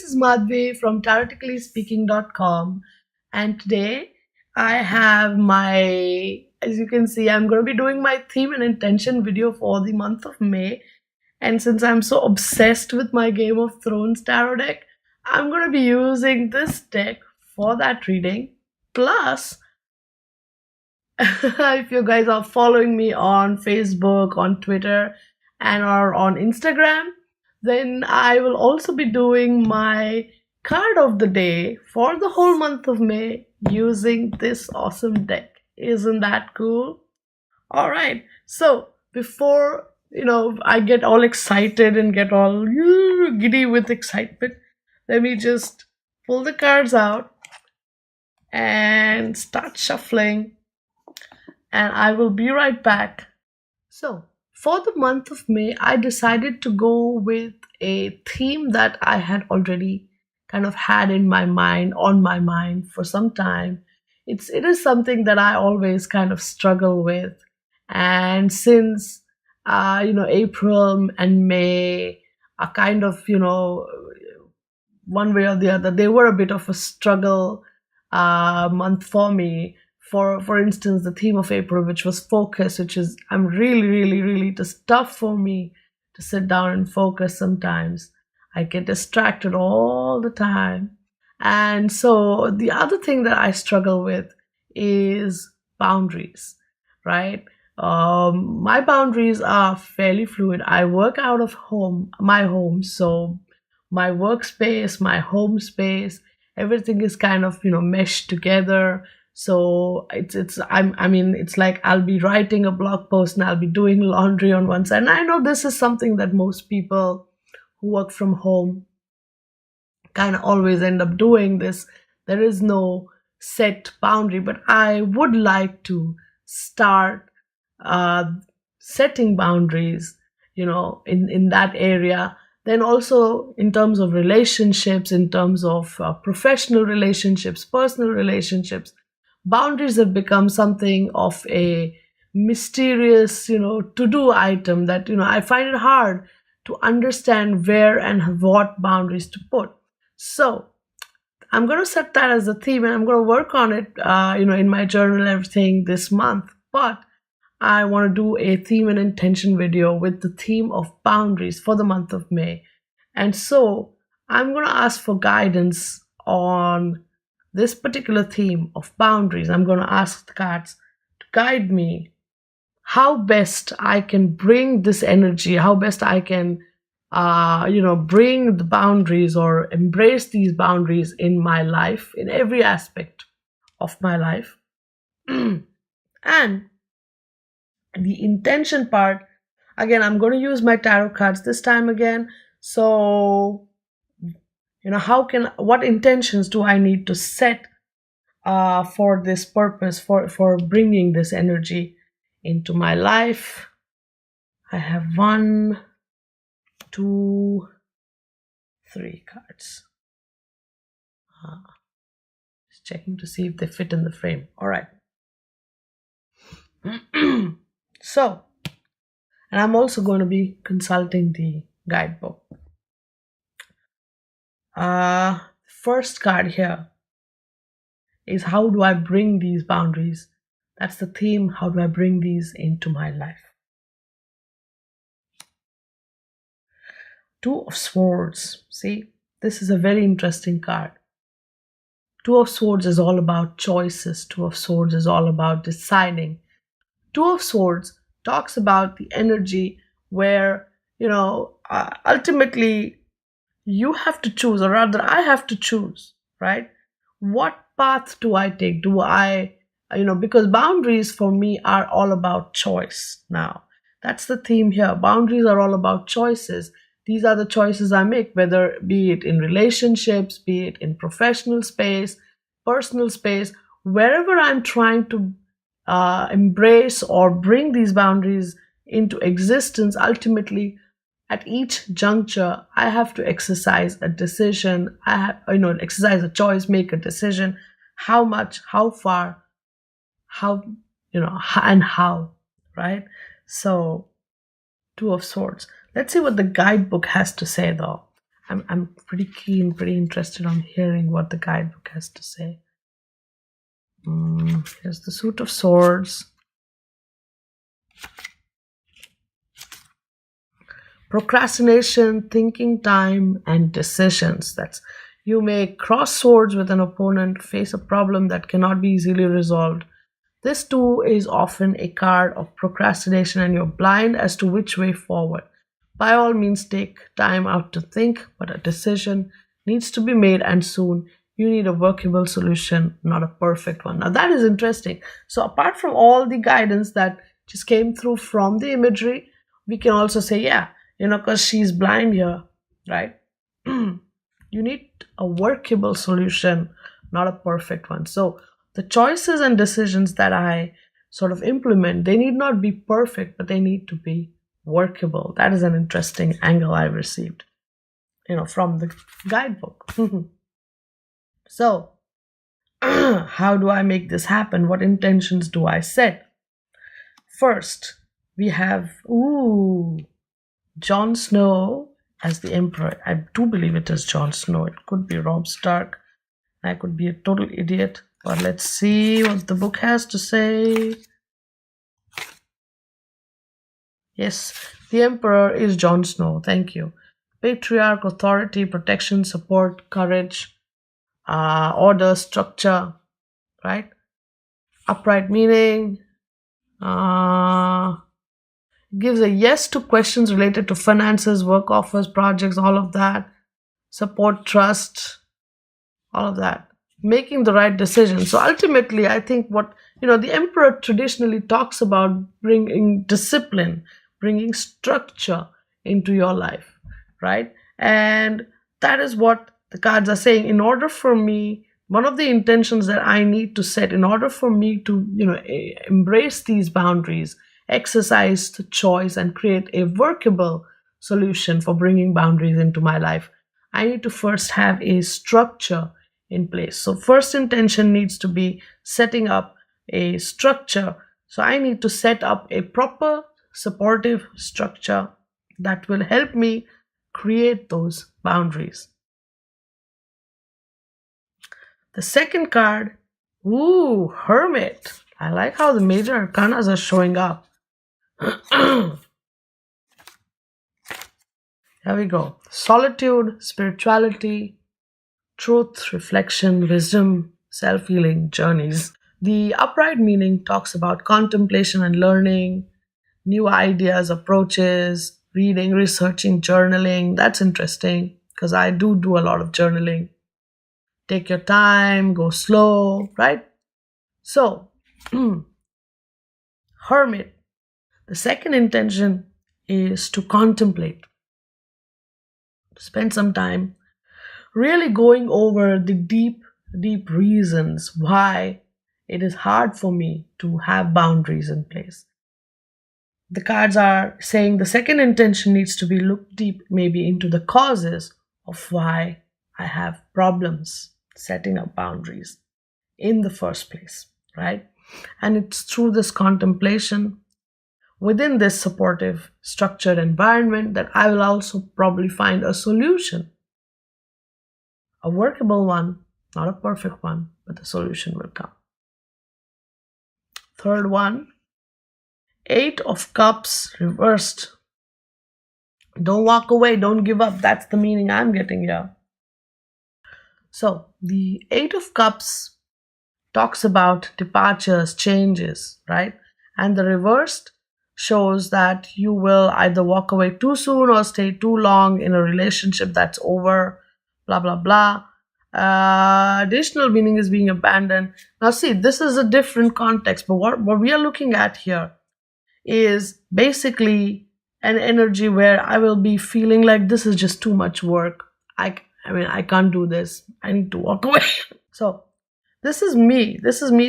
is Madhvi from TaroticallySpeaking.com, and today I have as you can see, I'm going to be doing my theme and intention video for the month of May. And since I'm so obsessed with my Game of Thrones tarot deck, I'm going to be using this deck for that reading. Plus, if you guys are following me on Facebook, on Twitter, and or on Instagram, then I will also be doing my card of the day for the whole month of May using this awesome deck. Isn't that cool? All right. So before I get all excited and get all giddy with excitement, let me just pull the cards out and start shuffling, and I will be right back. So, for the month of May, I decided to go with a theme that I had already kind of had in my mind, on my mind for some time. It is something that I always kind of struggle with, and since April and May are kind of one way or the other, they were a bit of a struggle month for me. For instance, the theme of April, which was focus, which is I'm really just tough for me to sit down and focus sometimes. I get distracted all the time. And so the other thing that I struggle with is boundaries, right? My boundaries are fairly fluid. I work out of my home, so my workspace, my home space, everything is kind of meshed together. So it's like I'll be writing a blog post and I'll be doing laundry on one side. And I know this is something that most people who work from home kind of always end up doing this. There is no set boundary, but I would like to start setting boundaries, in that area. Then also in terms of relationships, in terms of professional relationships, personal relationships, boundaries have become something of a mysterious, to-do item that, I find it hard to understand where and what boundaries to put. So I'm going to set that as a theme, and I'm going to work on it, in my journal and everything this month. But I want to do a theme and intention video with the theme of boundaries for the month of May. And so I'm going to ask for guidance on this particular theme of boundaries. I'm going to ask the cards to guide me how best I can bring this energy, how best I can bring the boundaries or embrace these boundaries in my life, in every aspect of my life. And the intention part, again, I'm going to use my tarot cards this time again. So what intentions do I need to set for this purpose, for bringing this energy into my life? I have 1, 2, 3 cards. Just checking to see if they fit in the frame. All right. So, and I'm also going to be consulting the guidebook. First card here is, how do I bring these boundaries? That's the theme. How do I bring these into my life? Two of Swords. See, this is a very interesting card. Two of Swords is all about choices. Two of Swords is all about deciding. Two of Swords talks about the energy where, ultimately you have to choose, or rather I have to choose, right? What path do I take? Do I, because boundaries for me are all about choice now. That's the theme here. Boundaries are all about choices. These are the choices I make, whether be it in relationships, be it in professional space, personal space, wherever I'm trying to embrace or bring these boundaries into existence. Ultimately, at each juncture, I have to exercise a decision. I have, exercise a choice, make a decision. How much, how far, how, and how, right? So, Two of Swords. Let's see what the guidebook has to say, though. I'm pretty keen, pretty interested on hearing what the guidebook has to say. Here's the Suit of Swords. Procrastination, thinking time, and decisions. That's you may cross swords with an opponent, face a problem that cannot be easily resolved. This too is often a card of procrastination, and you're blind as to which way forward. By all means, take time out to think, but a decision needs to be made, and soon. You need a workable solution, not a perfect one. Now, that is interesting. So, apart from all the guidance that just came through from the imagery, we can also say, yeah, because she's blind here, right? You need a workable solution, not a perfect one. So, the choices and decisions that I sort of implement, they need not be perfect, but they need to be workable. That is an interesting angle I received, from the guidebook. So, how do I make this happen? What intentions do I set? First, we have, Jon Snow as the Emperor. I do believe it is Jon Snow. It could be Robb Stark. I could be a total idiot. But let's see what the book has to say. Yes, the Emperor is Jon Snow. Thank you. Patriarch, authority, protection, support, courage, order, structure, right? Upright meaning. Gives a yes to questions related to finances, work offers, projects, all of that. Support, trust, all of that. Making the right decision. So ultimately, I think what, the Emperor traditionally talks about bringing discipline, bringing structure into your life, right? And that is what the cards are saying. In order for me, one of the intentions that I need to set in order for me to, embrace these boundaries, exercise the choice and create a workable solution for bringing boundaries into my life, I need to first have a structure in place. So first intention needs to be setting up a structure. So I need to set up a proper supportive structure that will help me create those boundaries. The second card, Hermit. I like how the major arcanas are showing up. Here we go. Solitude, spirituality, truth, reflection, wisdom, self-healing journeys. The upright meaning talks about contemplation and learning, new ideas, approaches, reading, researching, journaling. That's interesting because I do a lot of journaling. Take your time, go slow, right? So, Hermit, the second intention is to contemplate. Spend some time really going over the deep reasons why it is hard for me to have boundaries in place. The cards are saying the second intention needs to be look deep, maybe into the causes of why I have problems setting up boundaries in the first place, right? And it's through this contemplation within this supportive, structured environment that I will also probably find a solution. A workable one, not a perfect one, but the solution will come. Third one, 8 of Cups reversed. Don't walk away, don't give up. That's the meaning I'm getting here. So, the 8 of Cups talks about departures, changes, right? And the reversed shows that you will either walk away too soon or stay too long in a relationship that's over, blah, blah, blah. Additional meaning is being abandoned. Now, see, this is a different context, but what we are looking at here is basically an energy where I will be feeling like this is just too much work. I can't do this. I need to walk away. So this is me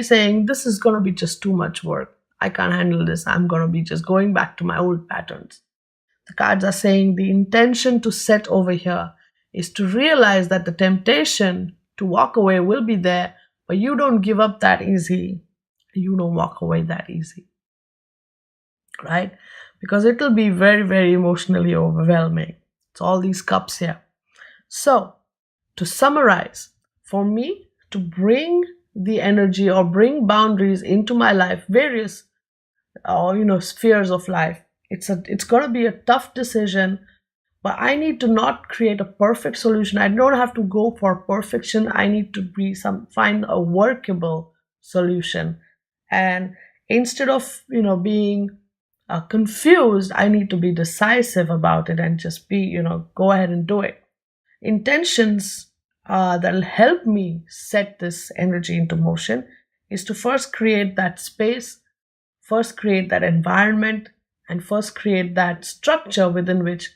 saying this is going to be just too much work. I can't handle this. I'm going to be just going back to my old patterns. The cards are saying the intention to set over here is to realize that the temptation to walk away will be there, but you don't give up that easy. You don't walk away that easy. Right? Because it will be very, very emotionally overwhelming. It's all these cups here. So, to summarize, for me to bring the energy or bring boundaries into my life, various or spheres of life, it's going to be a tough decision, but I need to not create a perfect solution. I don't have to go for perfection. I need to find a workable solution. And instead of being confused, I need to be decisive about it and just be go ahead and do it. Intentions that'll help me set this energy into motion is to first create that space, first create that environment, and first create that structure within which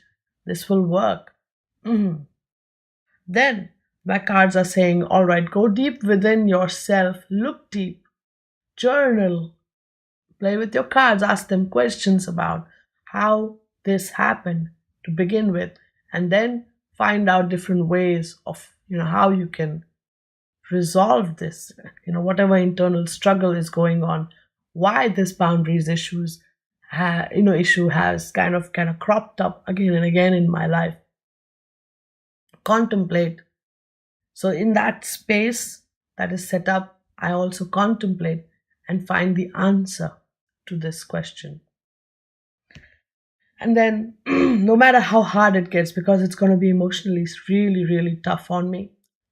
this will work. Mhm. Then my cards are saying, all right, go deep within yourself, look deep, journal, play with your cards, ask them questions about how this happened to begin with, and then find out different ways of how you can resolve this, whatever internal struggle is going on, why this boundaries issue has kind of cropped up again and again in my life. Contemplate. So in that space that is set up, I also contemplate and find the answer to this question. And then no matter how hard it gets, because it's going to be emotionally really, really tough on me,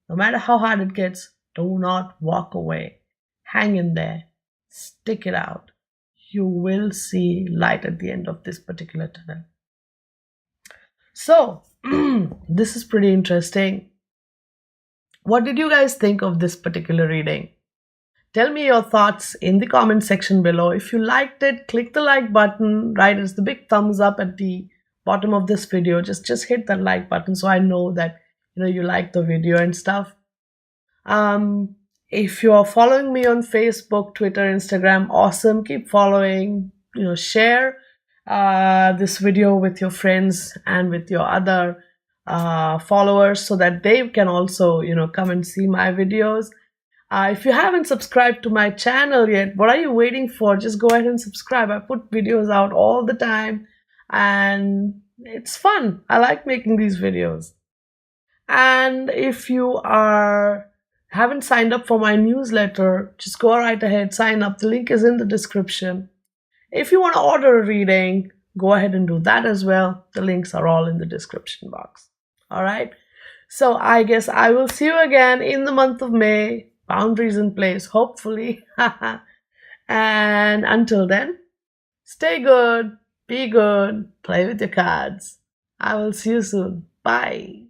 no matter how hard it gets, do not walk away. Hang in there. Stick it out. You will see light at the end of this particular tunnel. So, this is pretty interesting. What did you guys think of this particular reading? Tell me your thoughts in the comment section below. If you liked it, click the like button, right? It's the big thumbs up at the bottom of this video. Just hit that like button so I know that you like the video and stuff. If you are following me on Facebook, Twitter, Instagram, awesome. Keep following. Share this video with your friends and with your other followers so that they can also come and see my videos. If you haven't subscribed to my channel yet, what are you waiting for? Just go ahead and subscribe. I put videos out all the time and it's fun. I like making these videos. And if you haven't signed up for my newsletter, just go right ahead, sign up. The link is in the description. If you want to order a reading, go ahead and do that as well. The links are all in the description box. All right. So I guess I will see you again in the month of May. Boundaries in place, hopefully. And until then, stay good, be good, play with your cards. I will see you soon. Bye.